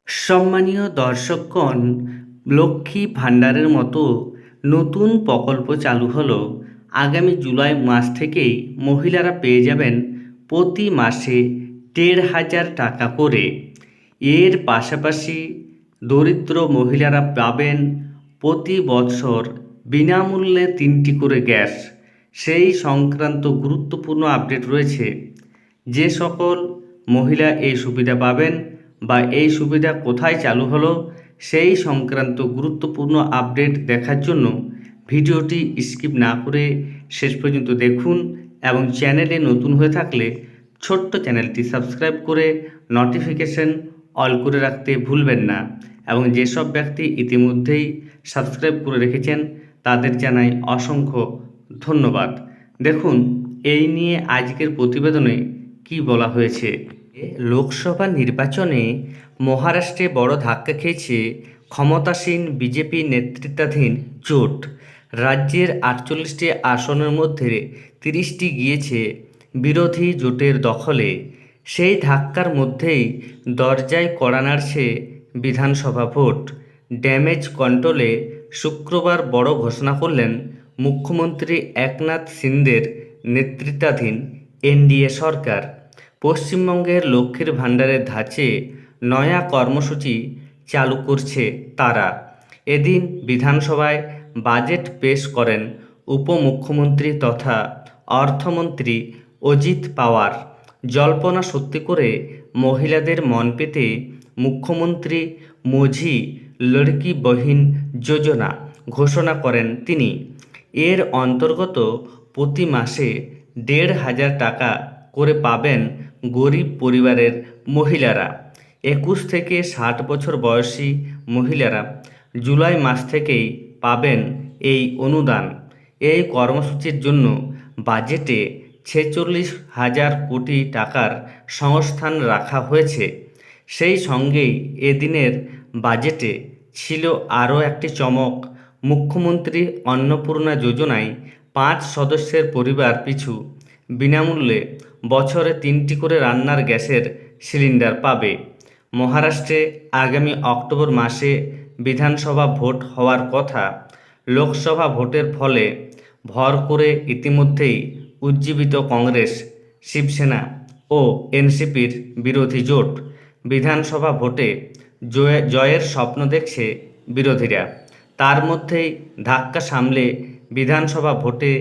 সম্মানীয় দর্শকগণ, লক্ষ্মী ভাণ্ডারের মতো নতুন প্রকল্প চালু হলো। আগামী জুলাই মাস থেকেই মহিলারা পেয়ে যাবেন প্রতি মাসে ১,৫০০ টাকা করে। এর পাশাপাশি দরিদ্র মহিলারা পাবেন প্রতি বছর বিনামূল্যে ৩টি করে গ্যাস। সেই সংক্রান্ত গুরুত্বপূর্ণ আপডেট রয়েছে। যে সকল মহিলা এই সুবিধা পাবেন বা এই সুবিধা কোথায় চালু হলো, সেই সংক্রান্ত গুরুত্বপূর্ণ আপডেট দেখার জন্য ভিডিওটি স্কিপ না করে শেষ পর্যন্ত দেখুন এবং চ্যানেলে নতুন হয়ে থাকলে ছোট্ট চ্যানেলটি সাবস্ক্রাইব করে নোটিফিকেশন অল করে রাখতে ভুলবেন না। এবং যেসব ব্যক্তি ইতিমধ্যেই সাবস্ক্রাইব করে রেখেছেন তাদের জানাই অসংখ্য ধন্যবাদ। দেখুন এই নিয়ে আজকের প্রতিবেদনে কি বলা হয়েছে। লোকসভা নির্বাচনে মহারাষ্ট্রে বড় ধাক্কা খেয়েছে ক্ষমতাসীন বিজেপি নেতৃত্বাধীন জোট। রাজ্যের ৪৮টি আসনের মধ্যে ৩০টি গিয়েছে বিরোধী জোটের দখলে। সেই ধাক্কার মধ্যেই দরজায় কড়া নাড়ছে বিধানসভা ভোট। ড্যামেজ কন্ট্রোলে শুক্রবার বড় ঘোষণা করলেন মুখ্যমন্ত্রী একনাথ শিন্দের নেতৃত্বাধীন এনডিএ সরকার। পশ্চিমবঙ্গের লক্ষ্মীর ভাণ্ডারের ধাঁচে নয়া কর্মসূচি চালু করছে তারা। এদিন বিধানসভায় বাজেট পেশ করেন উপমুখ্যমন্ত্রী তথা অর্থমন্ত্রী অজিত পাওয়ার। জল্পনা সত্যি করে মহিলাদের মন পেতে মুখ্যমন্ত্রী মোঝি লড়কি বহিন যোজনা ঘোষণা করেন তিনি। এর অন্তর্গত প্রতি মাসে ১,৫০০ টাকা করে পাবেন গরিব পরিবারের মহিলারা। ২১ থেকে ৬০ বছর বয়সী মহিলারা জুলাই মাস থেকেই পাবেন এই অনুদান। এই কর্মসূচির জন্য বাজেটে ৪৬,০০০ কোটি টাকার সংস্থান রাখা হয়েছে। সেই সঙ্গেই এদিনের বাজেটে ছিল আরও একটি চমক। মুখ্যমন্ত্রী অন্নপূর্ণা যোজনায় ৫ সদস্যের পরিবার পিছু বিনামূল্যে বছরে ৩টি করে রান্নার গ্যাসের সিলিন্ডার পাবে। মহারাষ্ট্রে আগামী অক্টোবর মাসে বিধানসভা ভোট হওয়ার কথা। লোকসভা ভোটের ফলে ভর করে ইতিমধ্যেই উজ্জীবিত কংগ্রেস, শিবসেনা ও এনসিপির বিরোধী জোট। বিধানসভা ভোটে জয়ের স্বপ্ন দেখছে বিরোধীরা। তার মধ্যেই ধাক্কা সামলে বিধানসভা ভোটে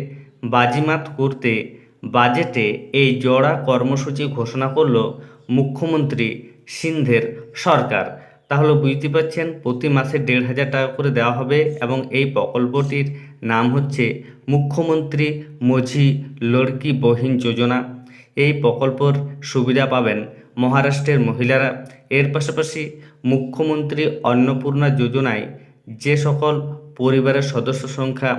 বাজিমাত করতে বাজেটে এই জোড়া কর্মসূচি ঘোষণা করল মুখ্যমন্ত্রী শিন্দের সরকার। তাহলে বুঝতে পারছেন প্রতি মাসে ১,৫০০ টাকা করে দেওয়া হবে এবং এই প্রকল্পটির নাম হচ্ছে মুখ্যমন্ত্রী মোঝি লড়কি বহিন যোজনা। এই প্রকল্পর সুবিধা পাবেন মহারাষ্ট্রের মহিলারা। এর পাশাপাশি মুখ্যমন্ত্রী অন্নপূর্ণা যোজনায় যে সকল পরিবারের সদস্য সংখ্যা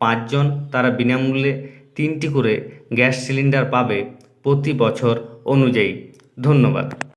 ৫ জন তারা বিনামূল্যে ৩টি করে গ্যাস সিলিন্ডার পাবে প্রতি বছর অনুযায়ী। ধন্যবাদ।